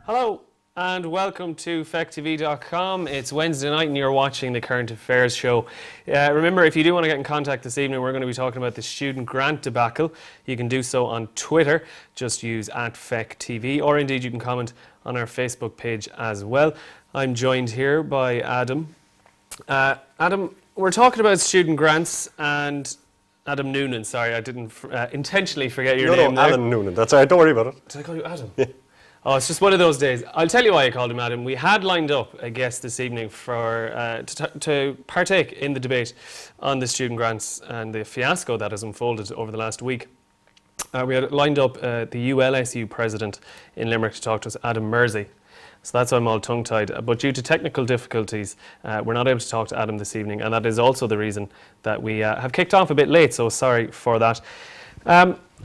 Hello and welcome to FECTV.com. It's Wednesday night and you're watching the Current Affairs show. Remember, if you do want to get in contact this evening, we're going to be talking about the student grant debacle. You can do so on Twitter. Just use @FECTV, or indeed you can comment on our Facebook page as well. I'm joined here by Adam. Adam, we're talking about student grants and Adam Noonan. Sorry, I didn't intentionally forget your name. No, Alan Noonan. That's all right. Don't worry about it. Did I call you Adam? Yeah. Oh, it's just one of those days. I'll tell you why I called him Adam. We had lined up a guest this evening for to partake in the debate on the student grants and the fiasco that has unfolded over the last week. We had lined up the ULSU president in Limerick to talk to us, Adam Mersey. So that's why I'm all tongue-tied. But due to technical difficulties, we're not able to talk to Adam this evening, and that is also the reason that we have kicked off a bit late, so sorry for that.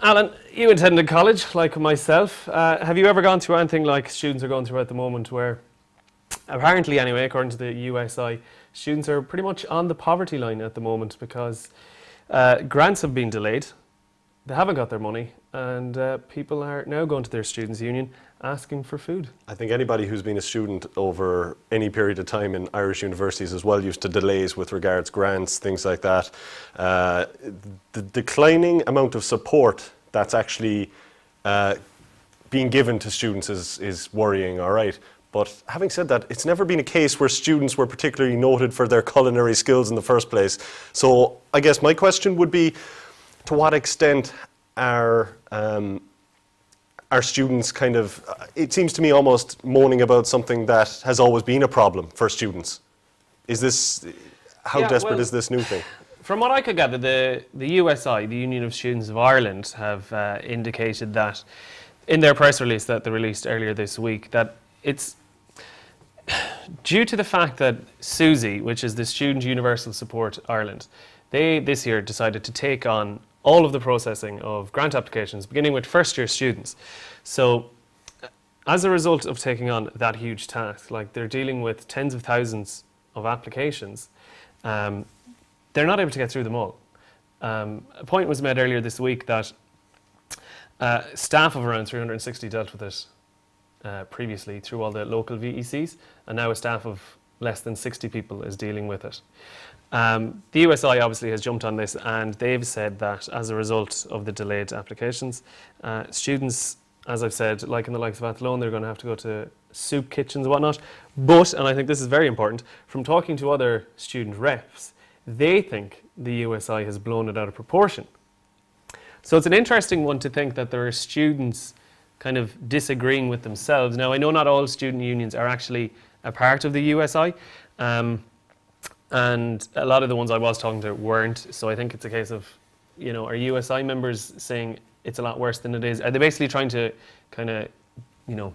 Alan, you attended college, like myself. Have you ever gone through anything like students are going through at the moment, where apparently anyway, according to the USI, students are pretty much on the poverty line at the moment because grants have been delayed, they haven't got their money, and people are now going to their students' union asking for food? I think anybody who's been a student over any period of time in Irish universities is well used to delays with regards grants, things like that. The declining amount of support that's actually being given to students is worrying, all right. But having said that, it's never been a case where students were particularly noted for their culinary skills in the first place. So I guess my question would be, to what extent are students kind of, it seems to me, almost moaning about something that has always been a problem for students? Is this, how desperate is this new thing? From what I could gather, the USI, the Union of Students of Ireland, have indicated that in their press release that they released earlier this week, that it's due to the fact that SUSI, which is the Student Universal Support Ireland, they this year decided to take on all of the processing of grant applications, beginning with first-year students. So as a result of taking on that huge task, like they're dealing with tens of thousands of applications, they're not able to get through them all. A point was made earlier this week that staff of around 360 dealt with it previously through all the local VECs, and now a staff of less than 60 people is dealing with it. The USI obviously has jumped on this, and they've said that as a result of the delayed applications, students, as I've said, like in the likes of Athlone, they're going to have to go to soup kitchens and whatnot. But, and I think this is very important, from talking to other student reps, they think the USI has blown it out of proportion. So it's an interesting one to think that there are students kind of disagreeing with themselves. Now, I know not all student unions are actually a part of the USI, and a lot of the ones I was talking to weren't. So I think it's a case of, you know, are USI members saying it's a lot worse than it is? Are they basically trying to kind of, you know,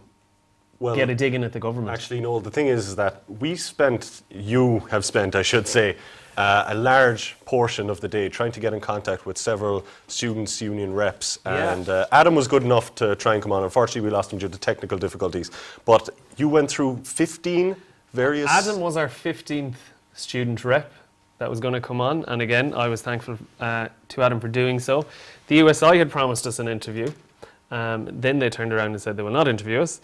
get a dig in at the government? Actually, no, the thing is that you have spent, I should say, a large portion of the day trying to get in contact with several students' union reps. Yeah. And Adam was good enough to try and come on. Unfortunately, we lost him due to technical difficulties. But you went through 15 various... Adam was our 15th student rep that was going to come on, and again I was thankful to Adam for doing so. The USI had promised us an interview, then they turned around and said they will not interview us.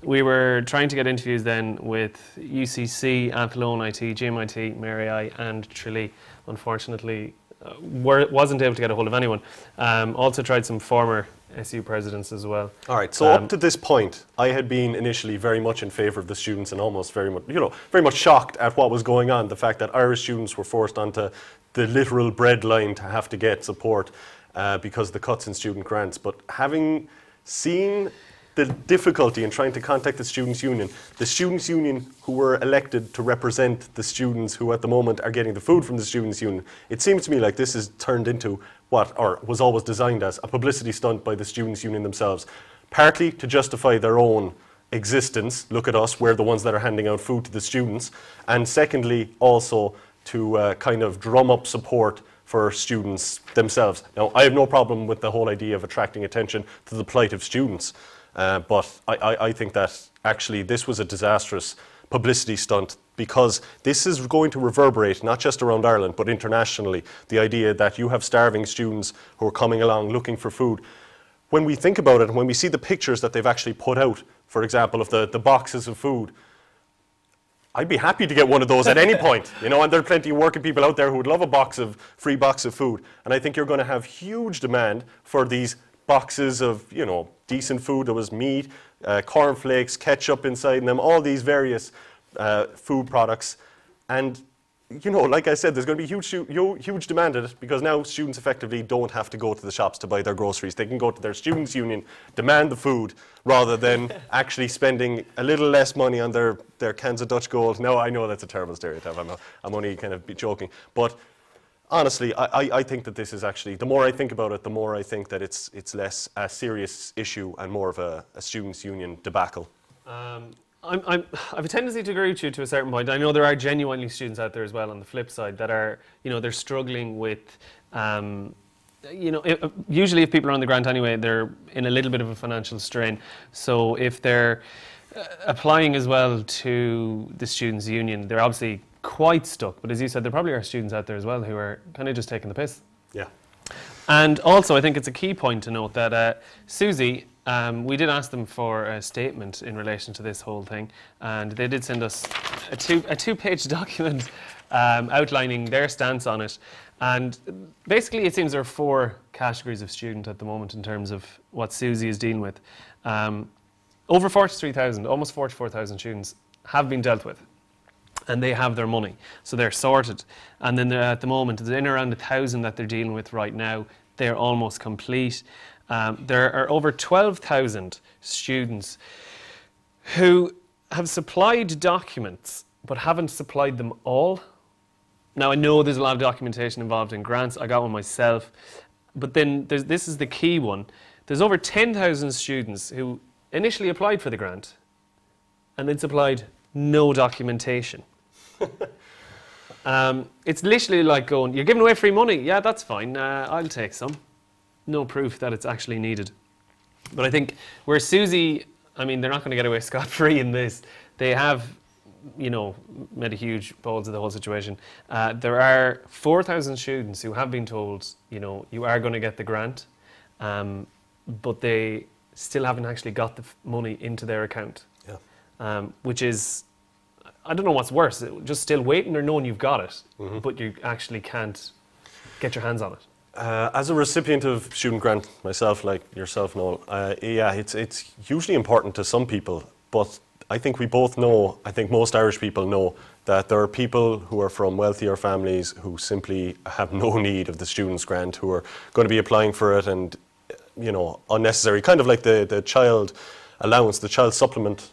We were trying to get interviews then with UCC, Athlone IT, GMIT, Mary I and Tralee. Unfortunately wasn't able to get a hold of anyone. Also tried some former SU presidents as well. All right, so up to this point, I had been initially very much in favour of the students and almost very much shocked at what was going on. The fact that Irish students were forced onto the literal breadline to have to get support because of the cuts in student grants. But having seen the difficulty in trying to contact the students' union who were elected to represent the students who at the moment are getting the food from the students' union, it seems to me like this has turned into what was always designed as a publicity stunt by the students' union themselves, partly to justify their own existence. Look at us, we're the ones that are handing out food to the students. And secondly, also to kind of drum up support for students themselves. Now, I have no problem with the whole idea of attracting attention to the plight of students. But I think that actually this was a disastrous publicity stunt, because this is going to reverberate not just around Ireland but internationally. The idea that you have starving students who are coming along looking for food. When we think about it, and when we see the pictures that they've actually put out, for example, of the boxes of food, I'd be happy to get one of those at any point, you know, and there are plenty of working people out there who would love a free box of food. And I think you're going to have huge demand for these boxes of, you know, decent food. There was meat, cornflakes, ketchup inside them, all these various food products. And, you know, like I said, there's going to be huge demand at it, because now students effectively don't have to go to the shops to buy their groceries. They can go to their students' union, demand the food, rather than actually spending a little less money on their cans of Dutch Gold. No, I know that's a terrible stereotype. I'm only kind of joking. But honestly, I think that this is actually, the more I think about it, the more I think that it's less a serious issue and more of a students' union debacle. I have a tendency to agree with you to a certain point. I know there are genuinely students out there as well on the flip side that are, you know, they're struggling with, you know, usually if people are on the grant anyway, they're in a little bit of a financial strain. So if they're applying as well to the students' union, they're obviously quite stuck. But as you said, there probably are students out there as well who are kind of just taking the piss. Yeah. And also, I think it's a key point to note that Susie, we did ask them for a statement in relation to this whole thing, and they did send us a two-page document outlining their stance on it. And basically, it seems there are 4 categories of student at the moment in terms of what Susie is dealing with. Over 43,000, almost 44,000 students have been dealt with, and they have their money, so they're sorted. And then at the moment, there's in around 1,000 that they're dealing with right now. They're almost complete. There are over 12,000 students who have supplied documents but haven't supplied them all. Now, I know there's a lot of documentation involved in grants. I got one myself. But then this is the key one. There's over 10,000 students who initially applied for the grant and then supplied no documentation. It's literally like going, you're giving away free money. Yeah, that's fine. I'll take some. No proof that it's actually needed. But I think where Susie, I mean, they're not going to get away scot-free in this. They have, you know, made a huge balls of the whole situation. There are 4,000 students who have been told, you know, you are going to get the grant, but they still haven't actually got the money into their account. Yeah. Which is, I don't know what's worse, just still waiting or knowing you've got it, but you actually can't get your hands on it. As a recipient of student grant myself, like yourself, Noel, yeah, it's hugely important to some people, but I think we both know, I think most Irish people know, that there are people who are from wealthier families who simply have no need of the students grant, who are going to be applying for it, and, you know, unnecessary, kind of like the child allowance, the child supplement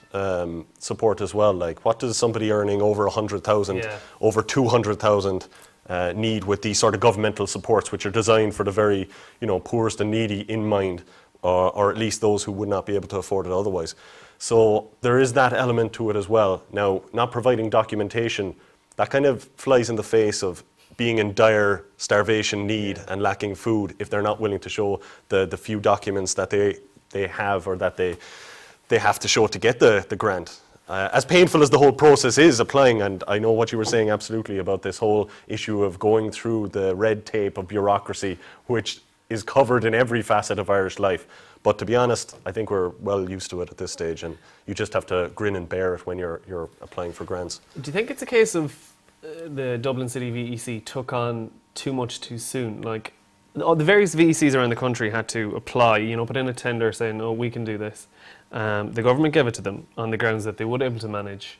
support as well. Like, what does somebody earning over 100,000, over 200,000 need with these sort of governmental supports, which are designed for the very, you know, poorest and needy in mind, or at least those who would not be able to afford it otherwise. So there is that element to it as well. Now, not providing documentation, that kind of flies in the face of being in dire starvation need and lacking food if they're not willing to show the few documents that they have, or that they have to show to get the grant. As painful as the whole process is applying, and I know what you were saying absolutely about this whole issue of going through the red tape of bureaucracy, which is covered in every facet of Irish life. But to be honest, I think we're well used to it at this stage, and you just have to grin and bear it when you're applying for grants. Do you think it's a case of the Dublin City VEC took on too much too soon? Like, all the various VECs around the country had to apply, you know, put in a tender saying, oh, we can do this. The government gave it to them on the grounds that they would be able to manage,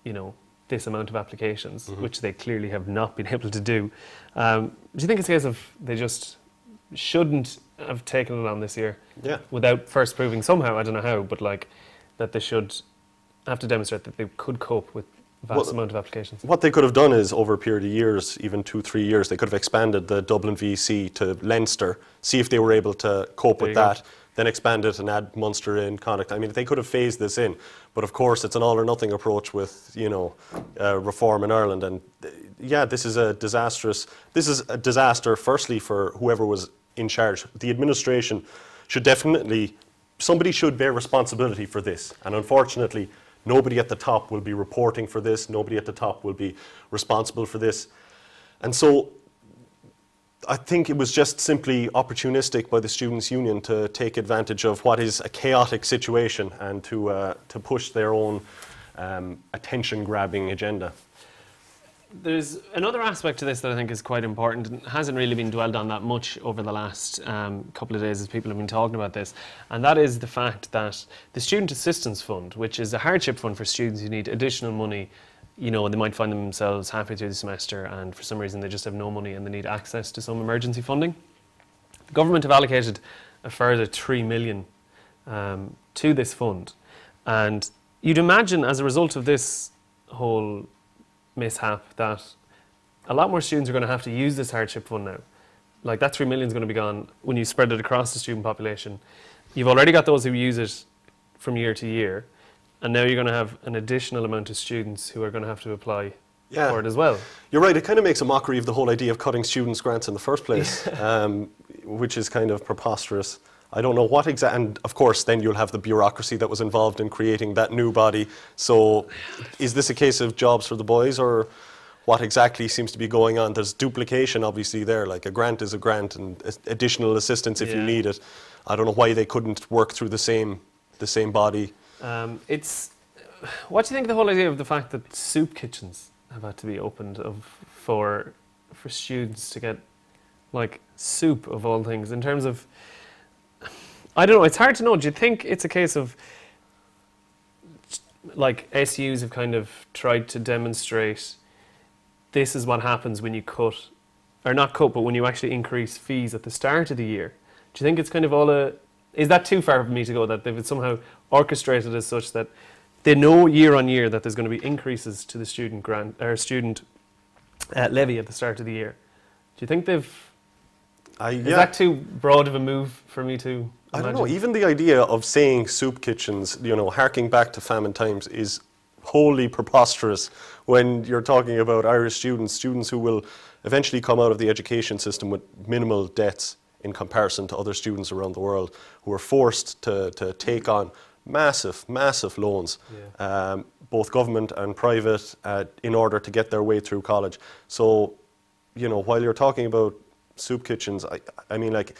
you know, this amount of applications, which they clearly have not been able to do. Do you think it's a case of they just shouldn't have taken it on this year? Yeah. Without first proving somehow, I don't know how, but like that they should have to demonstrate that they could cope with vast amount of applications. What they could have done is, over a period of years, even 2-3 years, they could have expanded the Dublin VEC to Leinster, see if they were able to cope with that, then expand it and add Munster in, Connacht. I mean, they could have phased this in, but of course it's an all or nothing approach with, you know, reform in Ireland. And yeah, this is a disaster, firstly, for whoever was in charge. The administration should definitely, somebody should bear responsibility for this. And unfortunately, nobody at the top will be reporting for this. Nobody at the top will be responsible for this. And so I think it was just simply opportunistic by the Students' Union to take advantage of what is a chaotic situation and to push their own attention-grabbing agenda. There's another aspect to this that I think is quite important and hasn't really been dwelled on that much over the last couple of days as people have been talking about this, and that is the fact that the Student Assistance Fund, which is a hardship fund for students who need additional money, you know, they might find themselves halfway through the semester and for some reason they just have no money and they need access to some emergency funding. The government have allocated a further 3 million to this fund, and you'd imagine as a result of this whole mishap that a lot more students are going to have to use this hardship fund now. Like that 3 million is going to be gone when you spread it across the student population. You've already got those who use it from year to year, and now you're going to have an additional amount of students who are going to have to apply for it as well. You're right, it kind of makes a mockery of the whole idea of cutting students' grants in the first place, which is kind of preposterous. I don't know what and of course then you'll have the bureaucracy that was involved in creating that new body. So is this a case of jobs for the boys, or what exactly seems to be going on? There's duplication obviously there, like a grant is a grant and additional assistance if you need it. I don't know why they couldn't work through the same body. What do you think of the whole idea of the fact that soup kitchens have had to be opened for students to get like soup of all things, in terms of, I don't know, it's hard to know. Do you think it's a case of like SUs have kind of tried to demonstrate this is what happens when you cut, or not cut, but when you actually increase fees at the start of the year? Do you think it's kind of all is that too far for me to go, that they've somehow orchestrated as such that they know year on year that there's going to be increases to the student grant or student levy at the start of the year? Do you think they've, is that too broad of a move for me to imagine? I don't know. Even the idea of saying soup kitchens, you know, harking back to famine times, is wholly preposterous when you're talking about Irish students who will eventually come out of the education system with minimal debts in comparison to other students around the world who are forced to take on massive loans, both government and private, in order to get their way through college. So, you know, while you're talking about soup kitchens, I mean, like,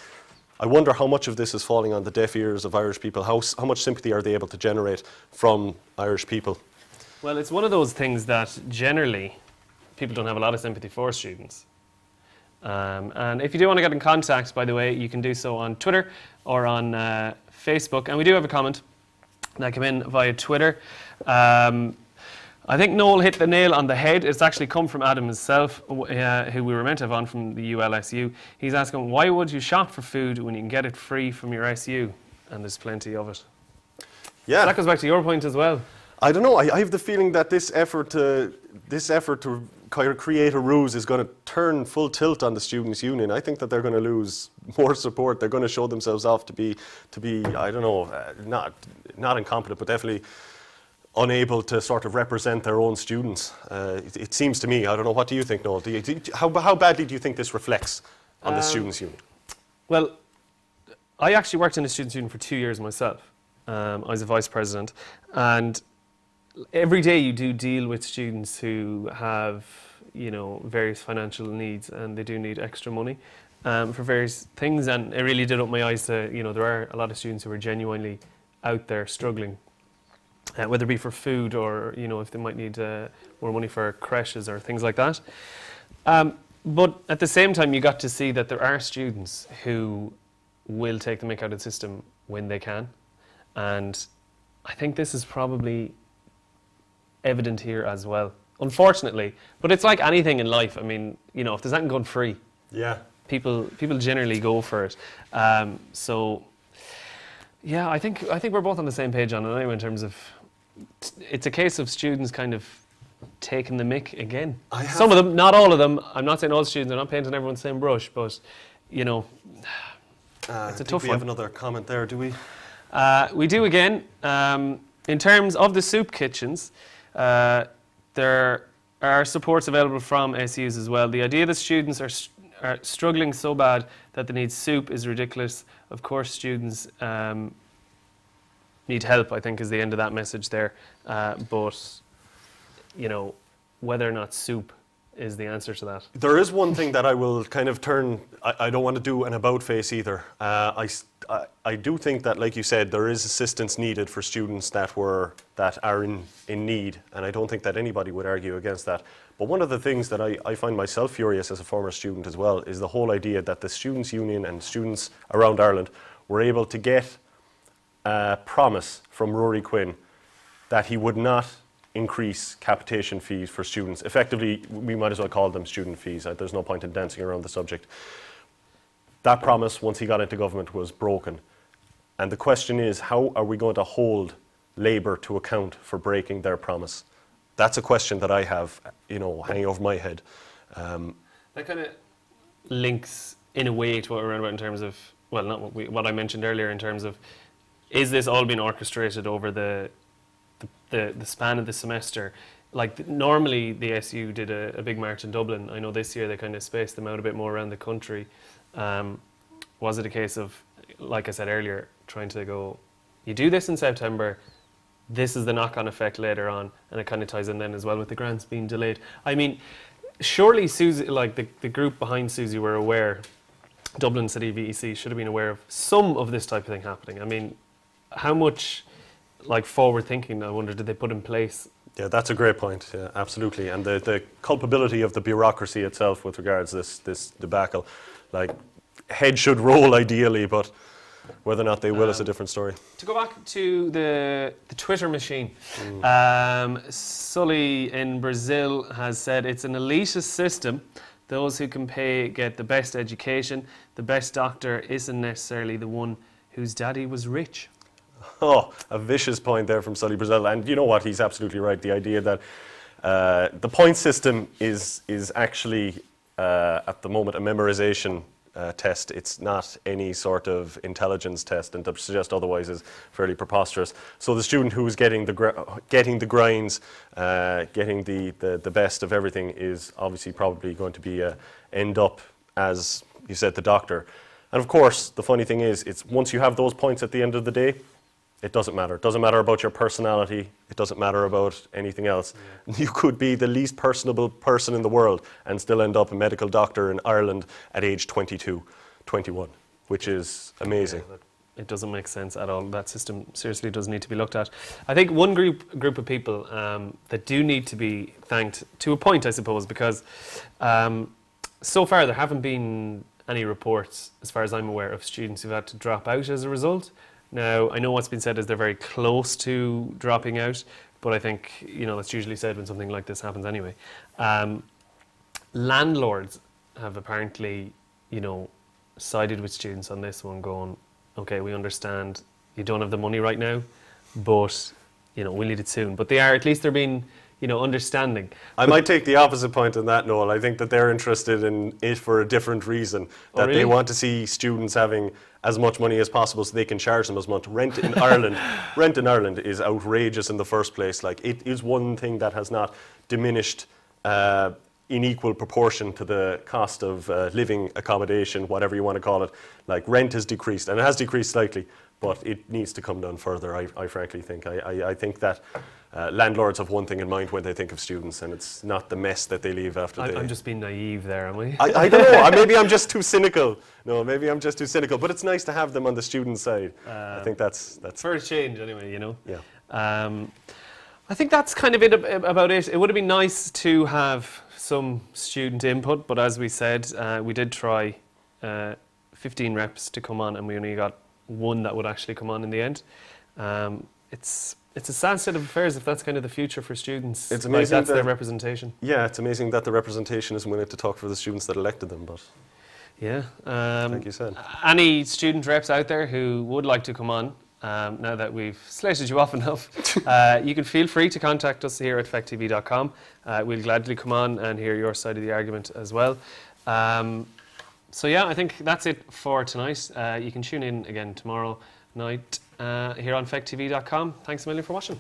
I wonder how much of this is falling on the deaf ears of Irish people. How much sympathy are they able to generate from Irish people? Well, it's one of those things that generally people don't have a lot of sympathy for students. And if you do want to get in contact, by the way, you can do so on Twitter or on Facebook. And we do have a comment that came in via Twitter. I think Noel hit the nail on the head. It's actually come from Adam himself, who we were meant to have on from the ULSU. He's asking, why would you shop for food when you can get it free from your SU? And there's plenty of it. Yeah. So that goes back to your point as well. I don't know. I have the feeling that this effort to kind of create a ruse is going to turn full tilt on the Students' Union. I think that they're going to lose more support. They're going to show themselves off to be I don't know, not incompetent, but definitely unable to sort of represent their own students. It seems to me. I don't know. What do you think, Noel? How badly do you think this reflects on the Students' Union? Well, I actually worked in the Students' Union for 2 years myself. I was a vice president, and every day you do deal with students who have, you know, various financial needs, and they do need extra money for various things. And it really did open my eyes to, you know, there are a lot of students who are genuinely out there struggling. Whether it be for food or, you know, if they might need more money for creches or things like that. But at the same time, you got to see that there are students who will take the mick out of the system when they can. And I think this is probably evident here as well, unfortunately. But it's like anything in life. I mean, you know, if there's anything going free, people generally go for it. So, yeah, I think we're both on the same page on it anyway, in terms of it's a case of students kind of taking the mick again. Some of them, not all of them. I'm not saying all students, I'm not painting everyone the same brush, but, you know, it's a tough one. We have another comment there, do we? We do again. In terms of the soup kitchens, there are supports available from SUs as well. The idea that students are struggling so bad that they need soup is ridiculous. Of course, students need help, I think, is the end of that message there. But, you know, whether or not soup is the answer to that. There is one thing that I will kind of turn, I don't want to do an about face either. I do think that, like you said, there is assistance needed for students that are in need, and I don't think that anybody would argue against that. But one of the things that I find myself furious as a former student as well is the whole idea that the Students' Union and students around Ireland were able to get a promise from Rory Quinn that he would not increase capitation fees for students. Effectively, we might as well call them student fees. There's no point in dancing around the subject. That promise, once he got into government, was broken. And the question is, how are we going to hold Labour to account for breaking their promise? That's a question that I have, hanging over my head. That kind of links in a way to what we're around about in terms of, well, not what I mentioned earlier in terms of, is this all being orchestrated over the span of the semester? Like normally the SU did a big march in Dublin. I know this year they kind of spaced them out a bit more around the country. Was it a case of, like I said earlier, trying to go, you do this in September, this is the knock-on effect later on, and it kind of ties in then as well with the grants being delayed. I mean, surely Susie, like the group behind Susie were aware, Dublin City VEC should have been aware of some of this type of thing happening. I mean, how much like forward thinking, I wonder, did they put in place? Yeah, that's a great point. Yeah, absolutely. And the culpability of the bureaucracy itself with regards to this debacle, like head should roll ideally, but whether or not they will is a different story. To go back to the Twitter machine, Sully in Brazil has said it's an elitist system. Those who can pay get the best education. The best doctor isn't necessarily the one whose daddy was rich. Oh, a vicious point there from Sully Brazil. And you know what? He's absolutely right. The idea that the point system is actually, at the moment, a memorization test. It's not any sort of intelligence test, and to suggest otherwise is fairly preposterous. So the student who is getting the grinds, getting the best of everything is obviously probably going to end up, as you said, the doctor. And of course, the funny thing is, it's once you have those points at the end of the day, it doesn't matter. It doesn't matter about your personality. It doesn't matter about anything else. Yeah. You could be the least personable person in the world and still end up a medical doctor in Ireland at age 22, 21, which is amazing. Yeah, it doesn't make sense at all. That system seriously does need to be looked at. I think one group of people that do need to be thanked, to a point, I suppose, because so far there haven't been any reports, as far as I'm aware, of students who've had to drop out as a result. Now, I know what's been said is they're very close to dropping out, but I think, that's usually said when something like this happens anyway. Landlords have apparently, sided with students on this one, going, okay, we understand you don't have the money right now, but, we'll need it soon. But at least they're being, understanding. I might take the opposite point on that, Noel. I think that they're interested in it for a different reason. That really? They want to see students having as much money as possible so they can charge them as much. Rent in Ireland is outrageous in the first place. Like, it is one thing that has not diminished in equal proportion to the cost of living accommodation, whatever you want to call it. Like, rent has decreased, and it has decreased slightly, but it needs to come down further, I frankly think. I think that landlords have one thing in mind when they think of students, and it's not the mess that they leave after they... I'm just being naive there, am I? I don't know. Maybe I'm just too cynical. No, maybe I'm just too cynical. But it's nice to have them on the student side. I think that's... For a change, anyway, Yeah. I think that's kind of it about it. It would have been nice to have some student input, but as we said, we did try 15 reps to come on, and we only got one that would actually come on in the end. It's a sad state of affairs if that's kind of the future for students. It's amazing that's their representation. Yeah, it's amazing that the representation isn't willing to talk for the students that elected them, but... Yeah. like you said. Any student reps out there who would like to come on, now that we've slated you off enough, you can feel free to contact us here at fecttv.com. We'll gladly come on and hear your side of the argument as well. So yeah, I think that's it for tonight. You can tune in again tomorrow night here on fecttv.com. Thanks a million for watching.